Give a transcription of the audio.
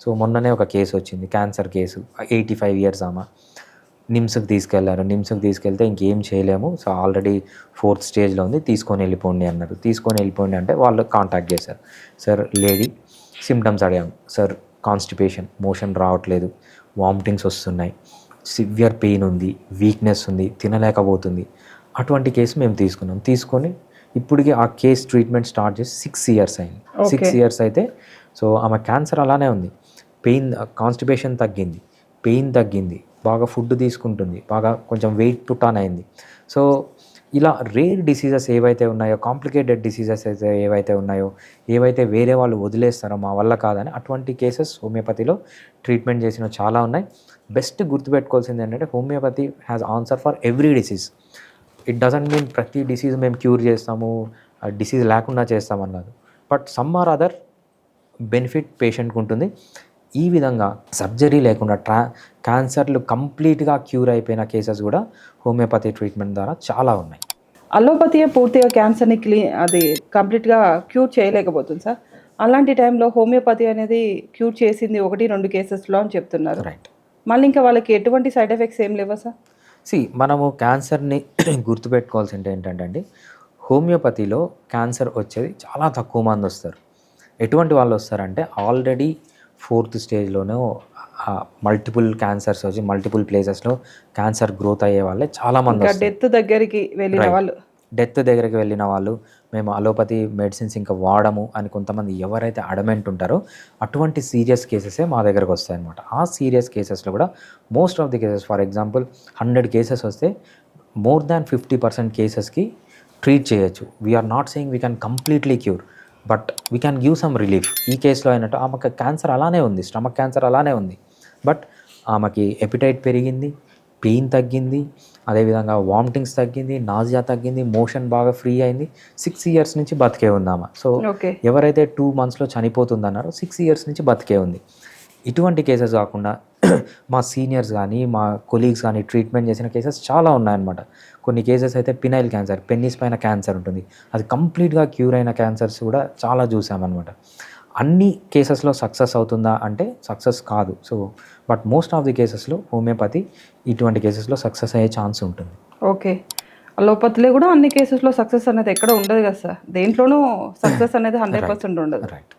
So మొన్ననే ఒక case వచ్చింది, క్యాన్సర్ కేసు, 85 ఇయర్స్ ఆమె. నిమ్స్కి తీసుకెళ్లారు. నిమ్స్కి తీసుకెళ్తే ఇంకేం చేయలేము, సో ఆల్రెడీ 4th స్టేజ్లో ఉంది, తీసుకొని వెళ్ళిపోండి అన్నారు. తీసుకొని వెళ్ళిపోండి అంటే వాళ్ళు కాంటాక్ట్ చేశారు. సార్ లేడీ సిమ్టమ్స్ అడిగాము. సార్ కాన్స్టిపేషన్, మోషన్ రావట్లేదు, వామిటింగ్స్ వస్తున్నాయి, సివియర్ పెయిన్ ఉంది, వీక్నెస్ ఉంది, తినలేకపోతుంది. అటువంటి కేసు మేము తీసుకున్నాం. తీసుకొని ఇప్పటికి ఆ కేసు ట్రీట్మెంట్ స్టార్ట్ చేసి 6 ఇయర్స్ అయింది. 6 ఇయర్స్ అయితే సో ఆమె క్యాన్సర్ అలానే ఉంది. పెయిన్, కాన్స్టిపేషన్ తగ్గింది, పెయిన్ తగ్గింది, బాగా ఫుడ్ తీసుకుంటుంది, బాగా కొంచెం వెయిట్ పుటాన్ అయింది. సో ఇలా రేర్ డిసీజెస్ ఏవైతే ఉన్నాయో, కాంప్లికేటెడ్ డిసీజెస్ అయితే ఏవైతే ఉన్నాయో, ఏవైతే వేరే వాళ్ళు వదిలేస్తారో మా వల్ల కాదని, అటువంటి కేసెస్ హోమియోపతిలో ట్రీట్మెంట్ చేసిన చాలా ఉన్నాయి. బెస్ట్ గుర్తుపెట్టుకోవాల్సింది ఏంటంటే homeopathy has answer for every disease. It doesn't mean ప్రతి డిసీజ్ మేము క్యూర్ చేస్తాము, డిసీజ్ లేకుండా చేస్తామని కాదు, but some or other benefit పేషెంట్కి ఉంటుంది. ఈ విధంగా సర్జరీ లేకుండా క్యాన్సర్లు కంప్లీట్గా క్యూర్ అయిపోయిన కేసెస్ కూడా హోమియోపతి ట్రీట్మెంట్ ద్వారా చాలా ఉన్నాయి. అలోపతియే పూర్తిగా క్యాన్సర్ని అది కంప్లీట్గా క్యూర్ చేయలేకపోతుంది సార్. అలాంటి టైంలో హోమియోపతి అనేది క్యూర్ చేసింది 1-2 కేసెస్లో అని చెప్తున్నారు. రైట్. మళ్ళీ ఇంకా వాళ్ళకి ఎటువంటి సైడ్ ఎఫెక్ట్స్ ఏం లేవా సార్? మనము క్యాన్సర్ని గుర్తుపెట్టుకోవాల్సింది ఏంటంటే అండి, హోమియోపతిలో క్యాన్సర్ వచ్చేది చాలా తక్కువ మంది వస్తారు. ఎటువంటి వాళ్ళు వస్తారంటే ఆల్రెడీ 4th స్టేజ్లోనూ మల్టిపుల్ క్యాన్సర్స్ వచ్చి మల్టిపుల్ ప్లేసెస్లో క్యాన్సర్ గ్రోత్ అయ్యే వాళ్ళే చాలామంది వస్తారు. డెత్ దగ్గరికి వెళ్ళిన వాళ్ళు, డెత్ దగ్గరికి వెళ్ళిన వాళ్ళు, మేము అలోపతి మెడిసిన్స్ ఇంకా వాడము అని కొంతమంది ఎవరైతే అడమెంట్ ఉంటారో అటువంటి సీరియస్ కేసెసే మా దగ్గరకు వస్తాయి అన్నమాట. ఆ సీరియస్ కేసెస్లో కూడా most of the cases, for example 100 cases వస్తే మోర్ దాన్ 50% కేసెస్కి ట్రీట్ చేయొచ్చు. We are not saying we can completely cure, but we can give some relief. ఈ కేసులో అయినట్టు ఆమెకు క్యాన్సర్ అలానే ఉంది, స్టమక్ క్యాన్సర్ అలానే ఉంది, బట్ ఆమెకి ఎపిటైట్ పెరిగింది, పెయిన్ తగ్గింది, అదేవిధంగా వామిటింగ్స్ తగ్గింది, నాజియా తగ్గింది, మోషన్ బాగా ఫ్రీ అయింది. 6 ఇయర్స్ నుంచి బతికే ఉందామా. సో ఎవరైతే 2 monthsలో చనిపోతుందన్నారో 6 ఇయర్స్ నుంచి బతికే ఉంది. ఇటువంటి కేసెస్ కాకుండా మా సీనియర్స్ కానీ మా కొలీగ్స్ కానీ ట్రీట్మెంట్ చేసిన కేసెస్ చాలా ఉన్నాయన్నమాట. కొన్ని కేసెస్ అయితే పినైల్ క్యాన్సర్, పెన్నిస్ పైన క్యాన్సర్ ఉంటుంది, అది కంప్లీట్గా క్యూర్ అయిన క్యాన్సర్స్ కూడా చాలా చూసామన్నమాట. అన్ని కేసెస్లో సక్సెస్ అవుతుందా అంటే సక్సెస్ కాదు. So but most of the కేసెస్లో హోమియోపతి ఇటువంటి కేసెస్లో సక్సెస్ అయ్యే ఛాన్స్ ఉంటుంది. ఓకే. అలోపతిలో కూడా అన్ని కేసెస్లో సక్సెస్ అనేది ఎక్కడ ఉండదు కదా సార్, దేంట్లోనూ సక్సెస్ అనేది 100% ఉండదు. రైట్.